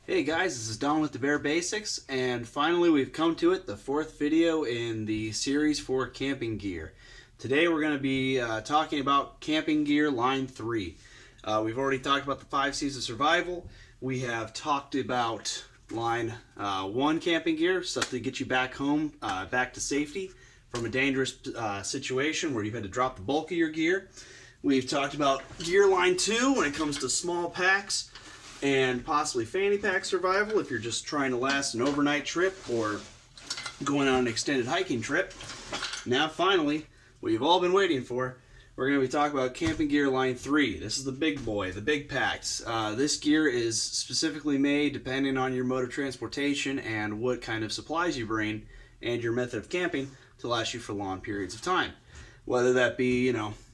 Hey guys, this is Don with the Bare Basics, and finally we've come to it, the fourth video in the series for camping gear. Today we're going to be talking about camping gear line 3. We've already talked about the 5 C's of survival. We have talked about line 1 camping gear, stuff to get you back home, back to safety from a dangerous situation where you've had to drop the bulk of your gear. We've talked about gear line 2 when it comes to small packs and possibly fanny pack survival if you're just trying to last an overnight trip or going on an extended hiking trip. Now finally, what you've all been waiting for, we're going to be talking about camping gear line 3. This is the big boy, the big packs. This gear is specifically made depending on your mode of transportation and what kind of supplies you bring and your method of camping to last you for long periods of time. Whether that be,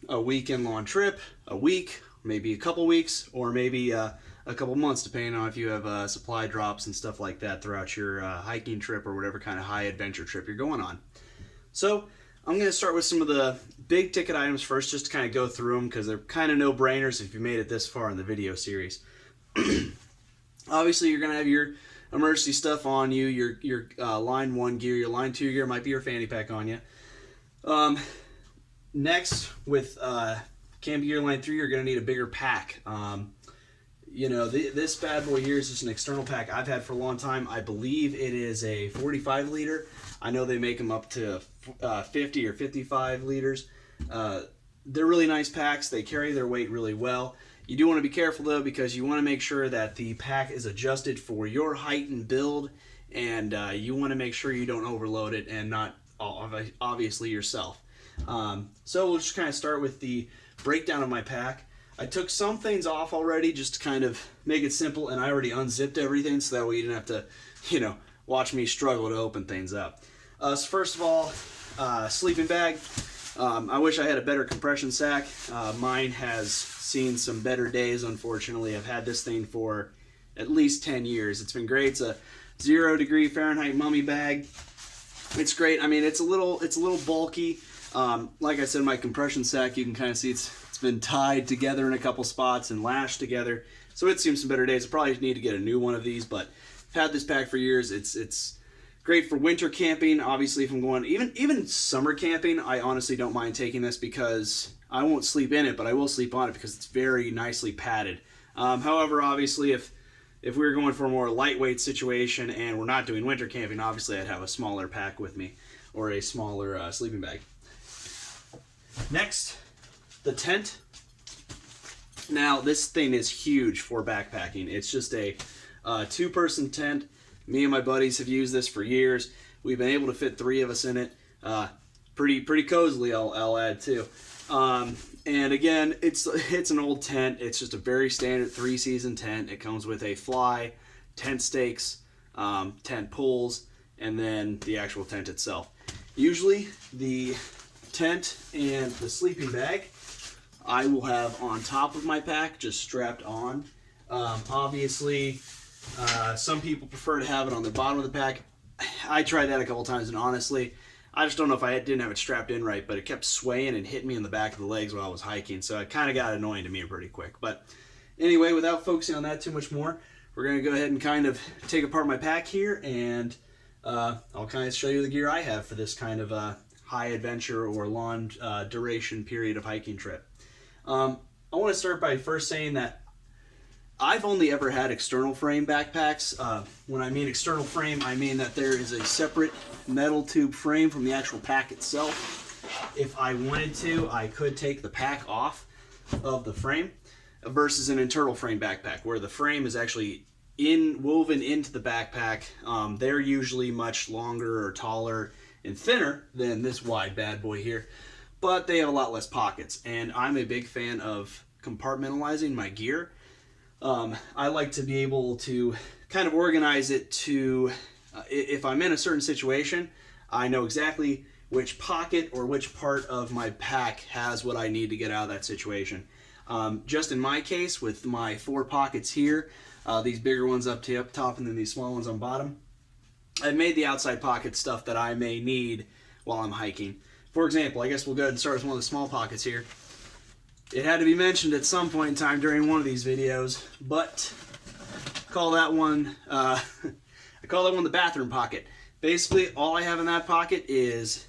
a weekend long trip, a week, maybe a couple weeks, or maybe a couple months, depending on if you have supply drops and stuff like that throughout your hiking trip or whatever kind of high adventure trip you're going on. So I'm going to start with some of the big ticket items first, just to kind of go through them because they're kind of no-brainers if you made it this far in the video series. Obviously, you're going to have your emergency stuff on you, your line 1 gear, your line 2 gear might be your fanny pack on you. Next, with camping gear line 3, you're going to need a bigger pack. This bad boy here is just an external pack I've had for a long time. I believe it is a 45 liter. I know they make them up to 50 or 55 liters. They're really nice packs. They carry their weight really well. You do want to be careful though, because you want to make sure that the pack is adjusted for your height and build, and you want to make sure you don't overload it and not obviously yourself. So we'll just kind of start with the breakdown of my pack. I took some things off already just to kind of make it simple, and I already unzipped everything so that way you didn't have to, watch me struggle to open things up. So first of all, sleeping bag. I wish I had a better compression sack. Mine has seen some better days, unfortunately. I've had this thing for at least 10 years. It's been great. It's a 0 degree Fahrenheit mummy bag. It's great. I mean, it's a little bulky. Like I said, my compression sack, you can kind of see it's been tied together in a couple spots and lashed together, so it's seen some better days. I probably need to get a new one of these, but I've had this pack for years. It's great for winter camping. Obviously, if I'm going even summer camping, I honestly don't mind taking this because I won't sleep in it, but I will sleep on it because it's very nicely padded. However, obviously, if we were going for a more lightweight situation and we're not doing winter camping, obviously I'd have a smaller pack with me or a smaller sleeping bag. Next, the tent. Now, this thing is huge for backpacking. It's just a 2-person tent. Me and my buddies have used this for years. We've been able to fit 3 of us in it. Pretty cozily, I'll add too. And again, it's an old tent. It's just a very standard 3-season tent. It comes with a fly, tent stakes, tent poles, and then the actual tent itself. Usually, the tent and the sleeping bag I will have on top of my pack, just strapped on. Obviously, some people prefer to have it on the bottom of the pack. I tried that a couple times, and honestly, I just don't know if I didn't have it strapped in right, but it kept swaying and hitting me in the back of the legs while I was hiking, so it kind of got annoying to me pretty quick. But anyway, without focusing on that too much more, we're going to go ahead and kind of take apart my pack here, and I'll kind of show you the gear I have for this kind of high adventure or long duration period of hiking trip. I want to start by first saying that I've only ever had external frame backpacks. When I mean external frame, I mean that there is a separate metal tube frame from the actual pack itself. If I wanted to, I could take the pack off of the frame versus an internal frame backpack where the frame is actually woven into the backpack. They're usually much longer or taller and thinner than this wide bad boy here, but they have a lot less pockets, and I'm a big fan of compartmentalizing my gear. I like to be able to kind of organize it to, if I'm in a certain situation, I know exactly which pocket or which part of my pack has what I need to get out of that situation. Just in my case, with my 4 pockets here, these bigger ones up top and then these small ones on bottom, I've made the outside pocket stuff that I may need while I'm hiking. For example, I guess we'll go ahead and start with one of the small pockets here. It had to be mentioned at some point in time during one of these videos, but call that one I call that one the bathroom pocket. Basically, all I have in that pocket is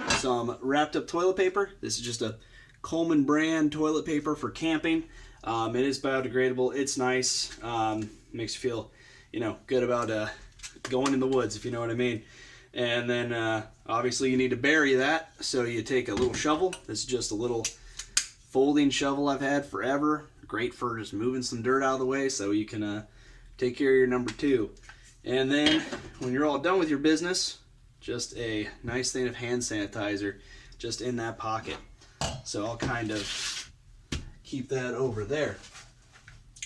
some wrapped up toilet paper. This is just a Coleman brand toilet paper for camping. It is biodegradable. It's nice. Makes you feel, good about going in the woods, if you know what I mean. And then obviously you need to bury that, so you take a little shovel. This is just a little folding shovel I've had forever. Great for just moving some dirt out of the way so you can take care of your number two. And then when you're all done with your business, just a nice thing of hand sanitizer just in that pocket. So I'll kind of keep that over there.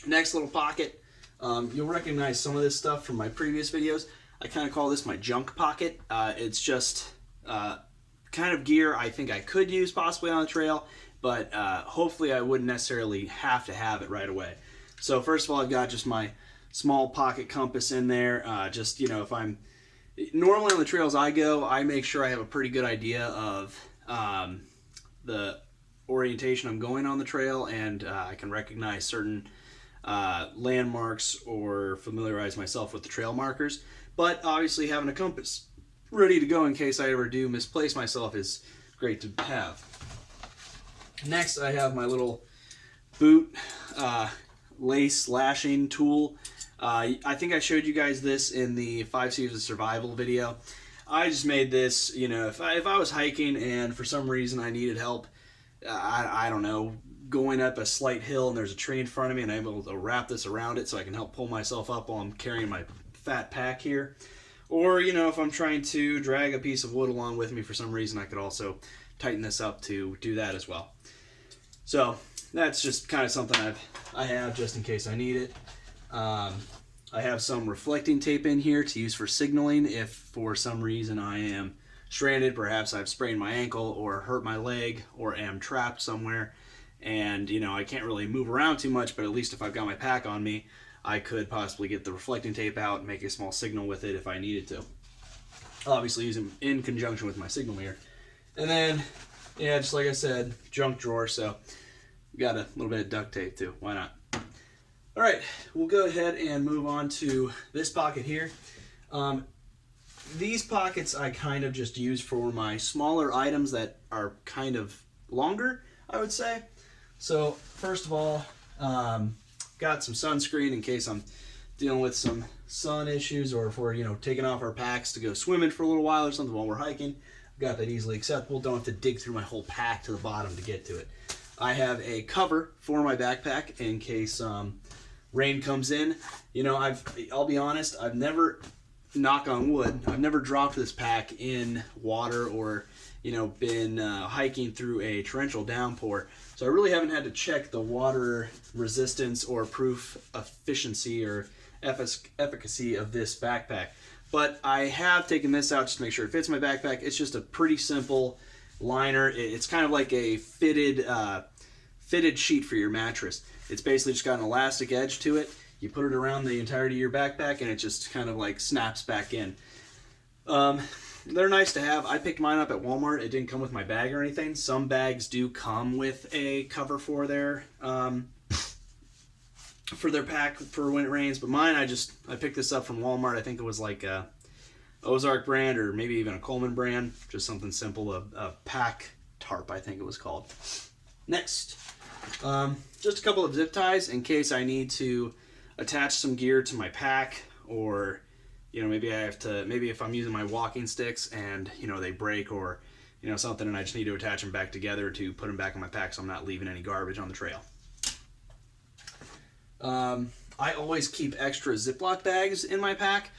Next little pocket, you'll recognize some of this stuff from my previous videos. I kind of call this my junk pocket. It's just kind of gear I think I could use possibly on the trail, but hopefully I wouldn't necessarily have to have it right away. So first of all, I've got just my small pocket compass in there. Just, if I'm normally on the trails I go, I make sure I have a pretty good idea of the orientation I'm going on the trail, and I can recognize certain landmarks or familiarize myself with the trail markers. But obviously having a compass ready to go in case I ever do misplace myself is great to have. Next, I have my little boot lace lashing tool. I think I showed you guys this in the 5 C's of Survival video. I just made this, if I was hiking and for some reason I needed help, I don't know, going up a slight hill and there's a tree in front of me and I'm able to wrap this around it so I can help pull myself up while I'm carrying my fat pack here. Or, if I'm trying to drag a piece of wood along with me for some reason, I could also tighten this up to do that as well. So that's just kind of something I have just in case I need it. I have some reflecting tape in here to use for signaling if for some reason I am stranded. Perhaps I've sprained my ankle or hurt my leg or am trapped somewhere and I can't really move around too much, but at least if I've got my pack on me, I could possibly get the reflecting tape out and make a small signal with it if I needed to. I'll obviously use them in conjunction with my signal mirror. And then, just like I said, junk drawer, so got a little bit of duct tape too. Why not? All right, we'll go ahead and move on to this pocket here. These pockets I kind of just use for my smaller items that are kind of longer, I would say. So first of all, got some sunscreen in case I'm dealing with some sun issues, or if we're taking off our packs to go swimming for a little while or something while we're hiking. Got that easily acceptable. Don't have to dig through my whole pack to the bottom to get to it. I have a cover for my backpack in case rain comes in. I'll be honest, I've never, knock on wood, I've never dropped this pack in water or been hiking through a torrential downpour. So I really haven't had to check the water resistance or proof efficiency or efficacy of this backpack. But I have taken this out just to make sure it fits my backpack. It's just a pretty simple liner. It's kind of like a fitted sheet for your mattress. It's basically just got an elastic edge to it. You put it around the entirety of your backpack and it just kind of like snaps back in. They're nice to have. I picked mine up at Walmart. It didn't come with my bag or anything. Some bags do come with a cover for their pack for when it rains, but mine I picked this up from Walmart. I think it was like a Ozark brand or maybe even a Coleman brand, just something simple, a pack tarp I think it was called. Next, just a couple of zip ties in case I need to attach some gear to my pack, or maybe if I'm using my walking sticks and they break or something, and I just need to attach them back together to put them back in my pack so I'm not leaving any garbage on the trail. I always keep extra Ziploc bags in my pack.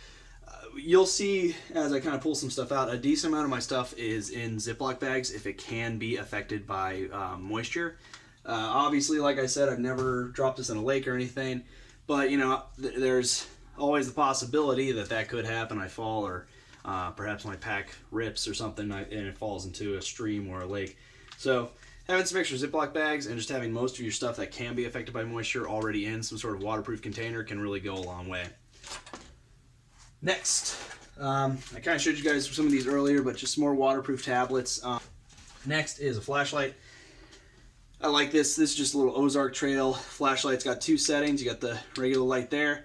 You'll see as I kind of pull some stuff out, a decent amount of my stuff is in Ziploc bags if it can be affected by moisture. Obviously, like I said, I've never dropped this in a lake or anything, but there's always the possibility that could happen. I fall, or perhaps my pack rips or something and it falls into a stream or a lake. So having some extra Ziploc bags and just having most of your stuff that can be affected by moisture already in some sort of waterproof container can really go a long way. Next, I kind of showed you guys some of these earlier, but just more waterproof tablets. Next is a flashlight. I like this. This is just a little Ozark Trail flashlight. It's got two settings. You got the regular light there,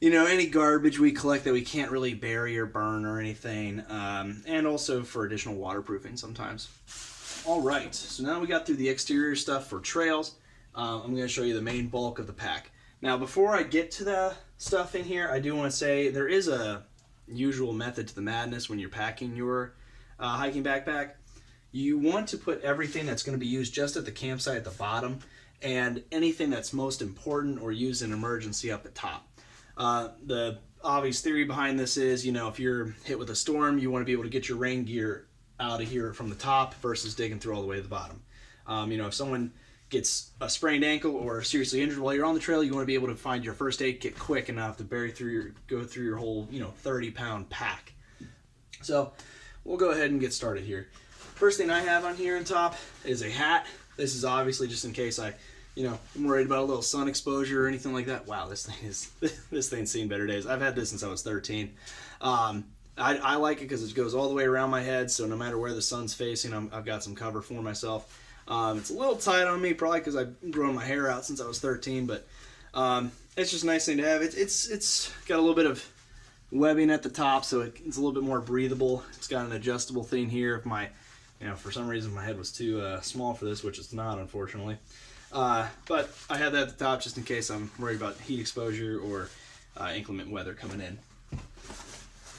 you know, any garbage we collect that we can't really bury or burn or anything, and also for additional waterproofing sometimes. All right, so now we got through the exterior stuff for trails. I'm going to show you the main bulk of the pack. Now, before I get to the stuff in here, I do want to say there is a usual method to the madness when you're packing your hiking backpack. You want to put everything that's going to be used just at the campsite at the bottom, and anything that's most important or used in emergency up at top. The obvious theory behind this is, you know, if you're hit with a storm, you want to be able to get your rain gear out of here from the top versus digging through all the way to the bottom. You know, if someone gets a sprained ankle or seriously injured while you're on the trail, you want to be able to find your first aid kit quick enough to go through your whole, you know, 30-pound pack. So we'll go ahead and get started here. First thing I have on here on top is a hat. This is obviously just in case I'm worried about a little sun exposure or anything like that. Wow, this thing's seen better days. I've had this since I was 13. I like it because it goes all the way around my head, so no matter where the sun's facing, I've got some cover for myself. It's a little tight on me, probably because I've grown my hair out since I was 13, but it's just a nice thing to have. It's got a little bit of webbing at the top, so it's a little bit more breathable. It's got an adjustable thing here if for some reason my head was too small for this, which it's not, unfortunately. But I have that at the top just in case I'm worried about heat exposure or inclement weather coming in.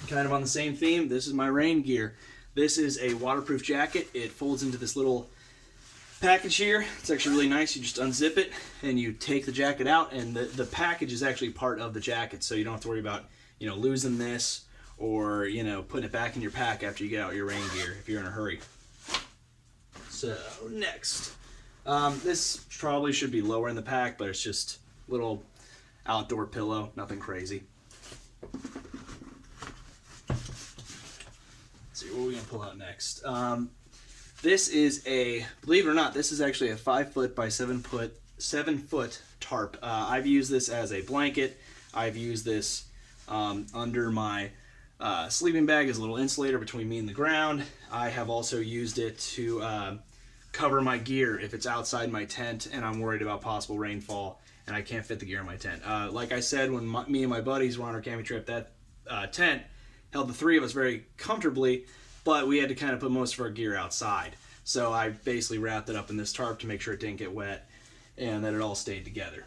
Kind of on the same theme, this is my rain gear. This is a waterproof jacket. It folds into this little package here. It's actually really nice. You just unzip it and you take the jacket out, and the package is actually part of the jacket, so you don't have to worry about losing this or putting it back in your pack after you get out your rain gear if you're in a hurry. So next, this probably should be lower in the pack, but it's just a little outdoor pillow, nothing crazy. Let's see, what are we gonna pull out next? This is believe it or not, this is actually a 5 foot by 7 foot tarp. I've used this as a blanket. I've used this under my sleeping bag as a little insulator between me and the ground. I have also used it to cover my gear if it's outside my tent and I'm worried about possible rainfall and I can't fit the gear in my tent. Like I said, when me and my buddies were on our camping trip, that tent held the three of us very comfortably, but we had to kind of put most of our gear outside. So I basically wrapped it up in this tarp to make sure it didn't get wet and that it all stayed together.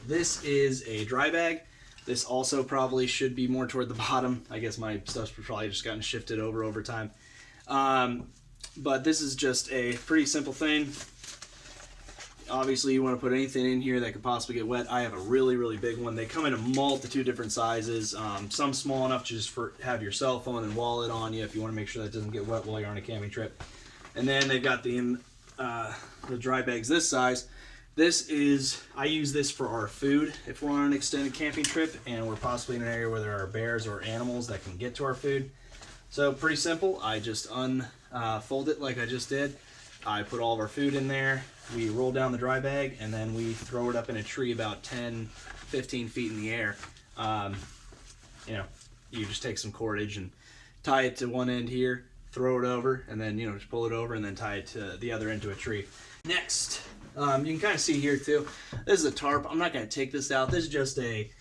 This is a dry bag. This also probably should be more toward the bottom. I guess my stuff's probably just gotten shifted over time. But this is just a pretty simple thing. Obviously, you want to put anything in here that could possibly get wet. I have a really, really big one. They come in a multitude different sizes. Some small enough to just have your cell phone and wallet on you if you want to make sure that doesn't get wet while you're on a camping trip. And then they've got the dry bags this size. I use this for our food if we're on an extended camping trip and we're possibly in an area where there are bears or animals that can get to our food. So pretty simple. I just unfold it like I just did. I put all of our food in there. We roll down the dry bag and then we throw it up in a tree about 10, 15 feet in the air. You just take some cordage and tie it to one end here, throw it over, and then just pull it over and then tie it to the other end to a tree. Next, you can kind of see here too. This is a tarp. I'm not going to take this out. This is just a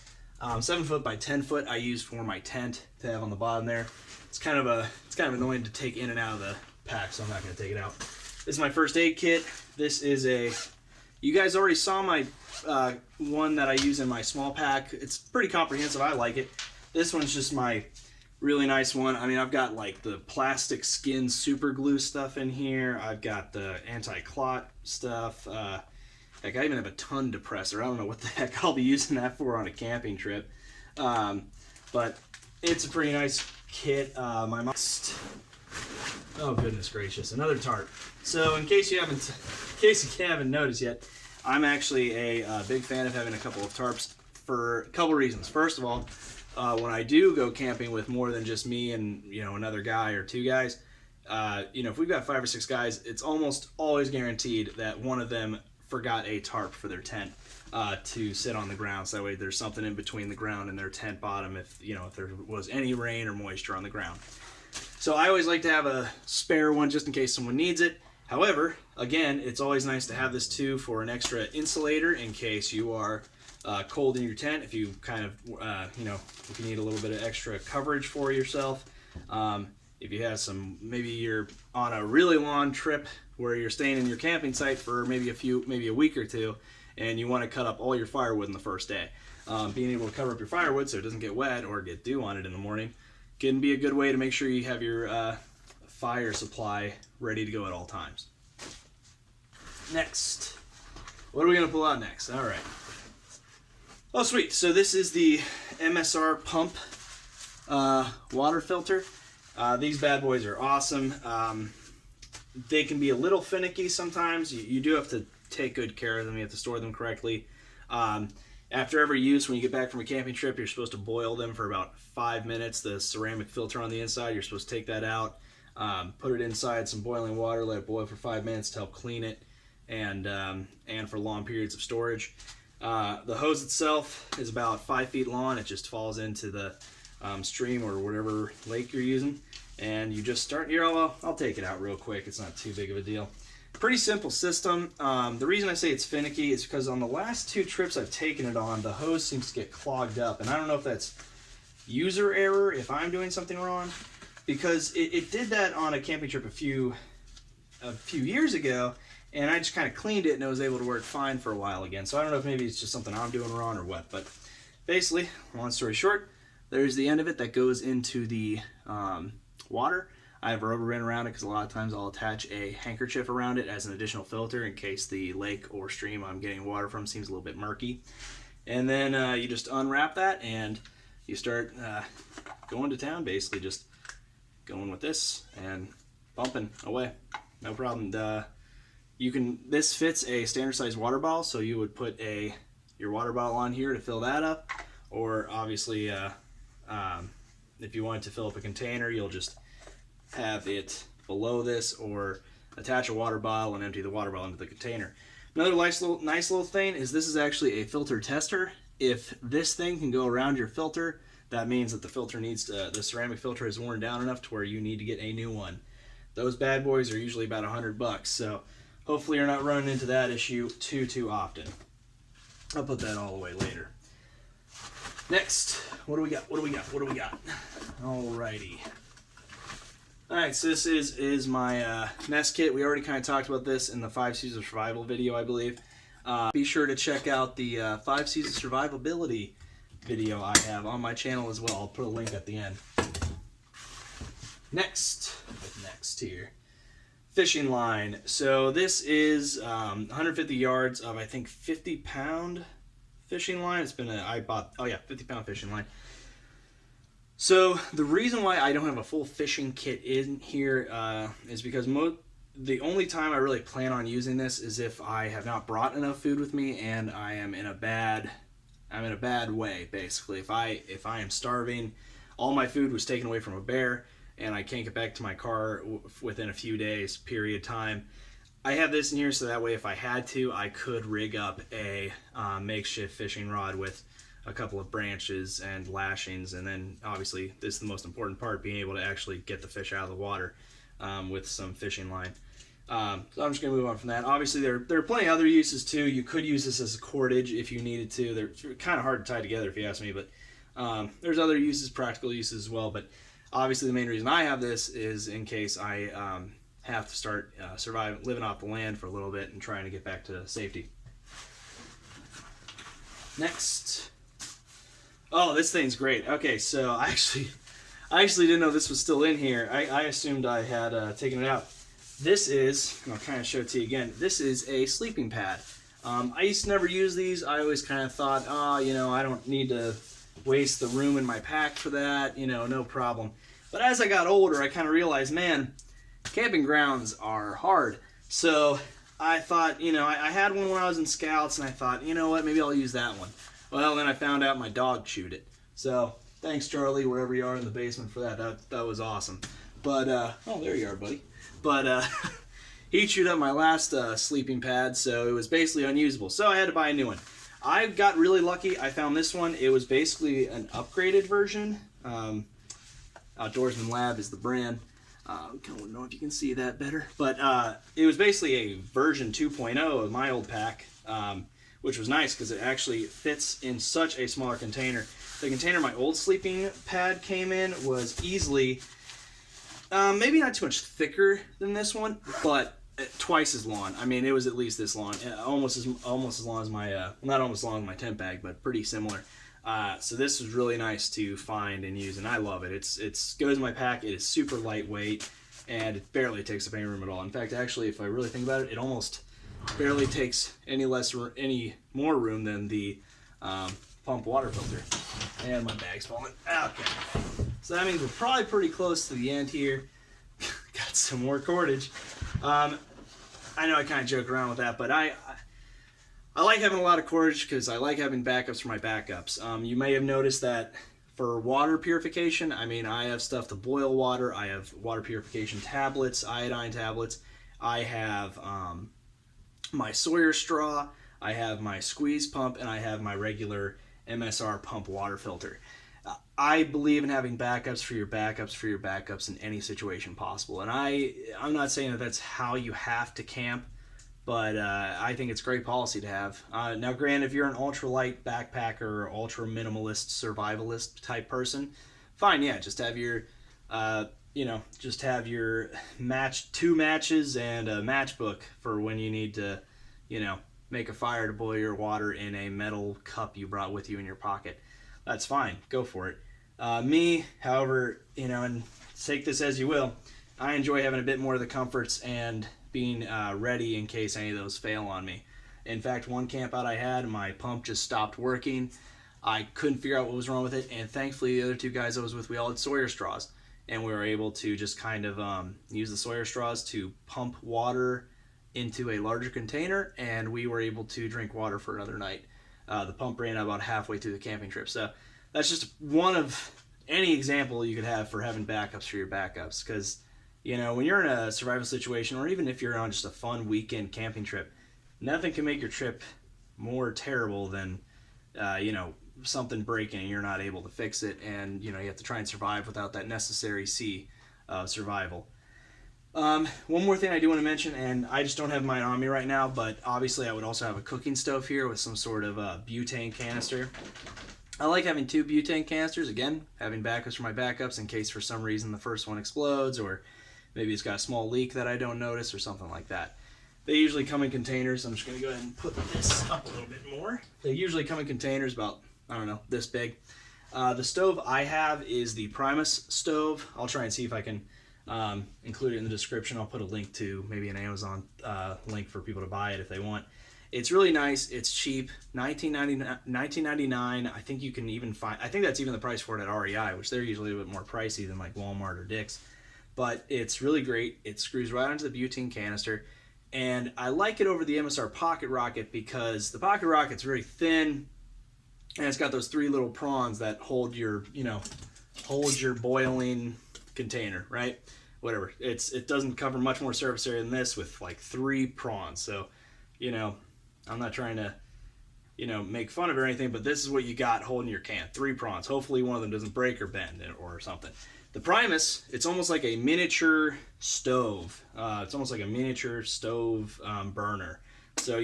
7 foot by 10 foot I use for my tent to have on the bottom there. It's kind of annoying to take in and out of the pack, so I'm not going to take it out. This is my first aid kit. This is you guys already saw my one that I use in my small pack. It's pretty comprehensive. I like it. This one's just my really nice one. I mean, I've got like the plastic skin super glue stuff in here. I've got the anti-clot stuff. Heck, I even have a ton depressor. I don't know what the heck I'll be using that for on a camping trip. But it's a pretty nice kit. Oh goodness gracious, another tarp. So in case you haven't noticed yet, I'm actually a big fan of having a couple of tarps for a couple reasons. First of all, when I do go camping with more than just me and another guy or two guys, if we've got 5 or 6 guys, it's almost always guaranteed that one of them forgot a tarp for their tent to sit on the ground. So that way there's something in between the ground and their tent bottom if there was any rain or moisture on the ground. So I always like to have a spare one just in case someone needs it. However, again, it's always nice to have this too for an extra insulator in case you are cold in your tent, if you kind of, if you need a little bit of extra coverage for yourself. If you have maybe you're on a really long trip where you're staying in your camping site for maybe a week or two, and you want to cut up all your firewood in the first day. Being able to cover up your firewood so it doesn't get wet or get dew on it in the morning can be a good way to make sure you have your fire supply ready to go at all times. Next, what are we going to pull out next? All right. Oh, sweet. So this is the MSR pump water filter. These bad boys are awesome. They can be a little finicky sometimes. You do have to take good care of them. You have to store them correctly. After every use, when you get back from a camping trip, you're supposed to boil them for about 5 minutes. The ceramic filter on the inside, you're supposed to take that out, put it inside some boiling water, let it boil for 5 minutes to help clean it, and for long periods of storage. The hose itself is about 5 feet long. It just falls into the stream or whatever lake you're using, and you just start here. I'll take it out real quick. It's not too big of a deal. Pretty simple system. The reason I say it's finicky is because on the last 2 trips I've taken it on, the hose seems to get clogged up, and I don't know if that's user error, if I'm doing something wrong, because it did that on a camping trip a few years ago, and I just kind of cleaned it and it was able to work fine for a while again. So I don't know if maybe it's just something I'm doing wrong or what, but basically, long story short, there's the end of it that goes into the water. I have a rubber band around it because a lot of times I'll attach a handkerchief around it as an additional filter in case the lake or stream I'm getting water from seems a little bit murky. And then you just unwrap that and you start going to town, basically just going with this and bumping away. No problem. This fits a standard size water bottle, so you would put your water bottle on here to fill that up, or obviously if you wanted to fill up a container, you'll just have it below this, or attach a water bottle and empty the water bottle into the container. Another nice little thing is this is actually a filter tester. If this thing can go around your filter, that means that the filter the ceramic filter is worn down enough to where you need to get a new one. Those bad boys are usually about $100, so hopefully you're not running into that issue too often. I'll put that all away later. Next, what do we got? Alrighty. Alright, so this is my nest kit. We already kind of talked about this in the 5 C's of Survival video, I believe. Be sure to check out the 5 C's of Survivability video I have on my channel as well. I'll put a link at the end. Next here. Fishing line. So this is 150 yards of, I think, 50-pound fishing line. It's been 50-pound fishing line. So the reason why I don't have a full fishing kit in here is because the only time I really plan on using this is if I have not brought enough food with me and I am in a bad way, basically. If I am starving, all my food was taken away from a bear, and I can't get back to my car within a few days period time. I have this in here so that way if I had to, I could rig up a makeshift fishing rod with a couple of branches and lashings, and then obviously this is the most important part, being able to actually get the fish out of the water with some fishing line. So I'm just going to move on from that. Obviously there are plenty of other uses too. You could use this as a cordage if you needed to. They're kind of hard to tie together if you ask me, but there's other uses, practical uses as well. But obviously the main reason I have this is in case I have to start living off the land for a little bit and trying to get back to safety. Next. Oh, this thing's great. Okay, so I actually didn't know this was still in here. I assumed I had taken it out. This is, and I'll kind of show it to you again, this is a sleeping pad. I used to never use these. I always kind of thought, I don't need to waste the room in my pack for that, no problem. But as I got older, I kind of realized, man, camping grounds are hard. So I thought, I had one when I was in Scouts, and I thought, you know what, maybe I'll use that one. Well, then I found out my dog chewed it. So thanks, Charlie, wherever you are in the basement for that. That was awesome. But, oh, there you are, buddy. But he chewed up my last sleeping pad, so it was basically unusable. So I had to buy a new one. I got really lucky. I found this one. It was basically an upgraded version. Outdoorsman Lab is the brand. I don't know if you can see that better. But it was basically a version 2.0 of my old pack, which was nice because it actually fits in such a smaller container. The container my old sleeping pad came in was easily, maybe not too much thicker than this one, but twice as long. I mean, it was at least this long, almost as long as my, not almost as long as my tent bag, but pretty similar. So this was really nice to find and use, and I love it. It's goes in my pack. It is super lightweight, and it barely takes up any room at all. In fact, actually, if I really think about it, it almost barely takes any more room than the pump water filter. And my bag's falling. Okay. So that means we're probably pretty close to the end here. Got some more cordage. I know I kind of joke around with that, but I like having a lot of cordage because I like having backups for my backups. You may have noticed that for water purification, I mean, I have stuff to boil water. I have water purification tablets, iodine tablets. I have my Sawyer straw, I have my squeeze pump, and I have my regular MSR pump water filter. I believe in having backups for your backups in any situation possible. And I'm not saying that that's how you have to camp, but I think it's great policy to have. Now, granted, if you're an ultralight backpacker or ultra minimalist survivalist type person, fine, yeah, just have your two matches and a matchbook for when you need to, make a fire to boil your water in a metal cup you brought with you in your pocket. That's fine. Go for it. Me, however, and take this as you will, I enjoy having a bit more of the comforts and being ready in case any of those fail on me. In fact, one camp out I had, my pump just stopped working. I couldn't figure out what was wrong with it, and thankfully the other two guys I was with, we all had Sawyer straws, and we were able to just kind of use the Sawyer straws to pump water into a larger container, and we were able to drink water for another night. The pump ran about halfway through the camping trip. So that's just one of any example you could have for having backups for your backups. Because, when you're in a survival situation, or even if you're on just a fun weekend camping trip, nothing can make your trip more terrible than, something breaking and you're not able to fix it. And, you have to try and survive without that necessary C of survival. One more thing I do want to mention, and I just don't have mine on me right now, but obviously I would also have a cooking stove here with some sort of butane canister. I like having two butane canisters, again, having backups for my backups in case for some reason the first one explodes, or maybe it's got a small leak that I don't notice or something like that. They usually come in containers. I'm just going to go ahead and put this up a little bit more. They usually come in containers about, this big. The stove I have is the Primus stove. I'll try and see if I can include it in the description. I'll put a link to maybe an Amazon link for people to buy it if they want. It's really nice. It's cheap. $19.99. I think you can even find, I think that's even the price for it at REI, which they're usually a bit more pricey than like Walmart or Dick's. But it's really great. It screws right onto the butane canister. And I like it over the MSR Pocket Rocket because the Pocket Rocket's very thin, and it's got those three little prongs that hold your boiling container, right? Whatever. It doesn't cover much more surface area than this with like three prongs. So, I'm not trying to, make fun of it or anything, but this is what you got holding your can. Three prongs. Hopefully one of them doesn't break or bend or something. The Primus, it's almost like a miniature stove. It's almost like a miniature stove burner. So,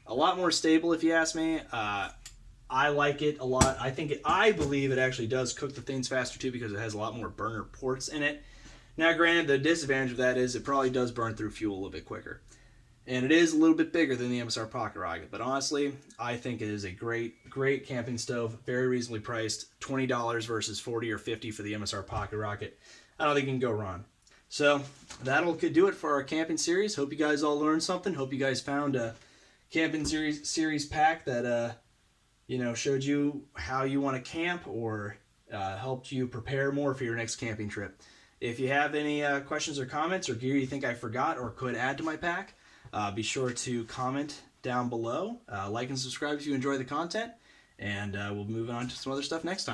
a lot more stable if you ask me. I like it a lot. I believe it actually does cook the things faster too because it has a lot more burner ports in it. Now, granted, the disadvantage of that is it probably does burn through fuel a little bit quicker. And it is a little bit bigger than the MSR Pocket Rocket. But honestly, I think it is a great, great camping stove. Very reasonably priced. $20 versus $40 or $50 for the MSR Pocket Rocket. I don't think you can go wrong. So, that'll do it for our camping series. Hope you guys all learned something. Hope you guys found a camping series pack that, showed you how you want to camp or helped you prepare more for your next camping trip. If you have any questions or comments or gear you think I forgot or could add to my pack, be sure to comment down below. Like and subscribe if you enjoy the content, and we'll move on to some other stuff next time.